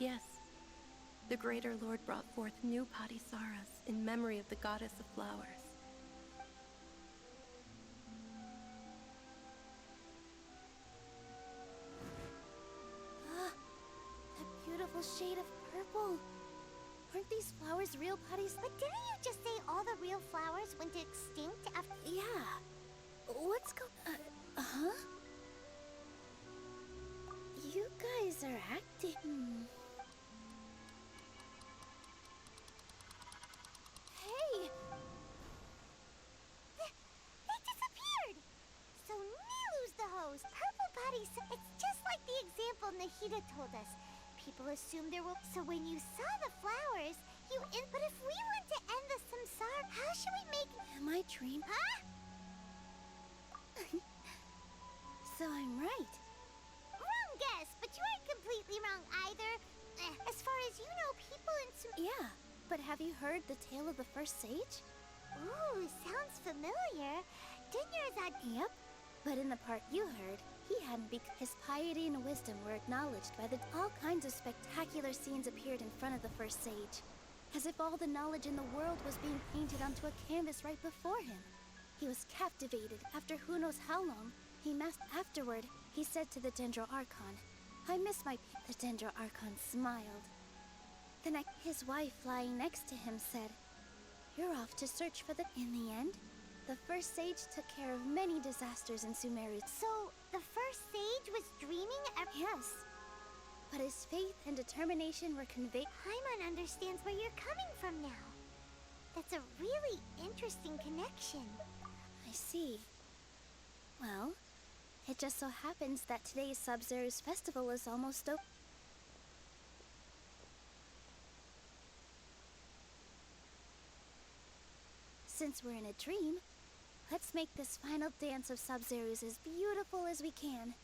Yes. The Greater Lord brought forth new Patisaras in memory of the Goddess of Flowers. Ah, that beautiful shade of purple. Aren't these flowers real Patis? But didn't you just say all the real flowers went extinct after... Yeah. What's huh? You guys are acting... Hey! They disappeared! So Nilu's the host. Purple bodies. It's just like the example Nahida told us. People assume there will... So when you saw the flowers, you... But if we want to end the samsara, how should we make... Am I dreaming? Huh? So I'm right. Wrong guess, but you aren't completely wrong either. As far as you know, people in Yeah, but have you heard the tale of the first sage? Ooh, sounds familiar. Yep, but in the part you heard, he hadn't his piety and wisdom were acknowledged by all kinds of spectacular scenes appeared in front of the first sage. As if all the knowledge in the world was being painted onto a canvas right before him. He was captivated after who knows how long. Afterward, he said to the Dendro Archon, I miss my The Dendro Archon smiled. Then his wife lying next to him said, You're off to search for the... In the end, the first sage took care of many disasters in Sumeru. So, the first sage was dreaming of... Yes. But his faith and determination were conveyed... Paimon understands where you're coming from now. That's a really interesting connection. I see. Well, it just so happens that today's Sub-Zero's festival is almost over. Since we're in a dream, let's make this final dance of Sub-Zero's as beautiful as we can.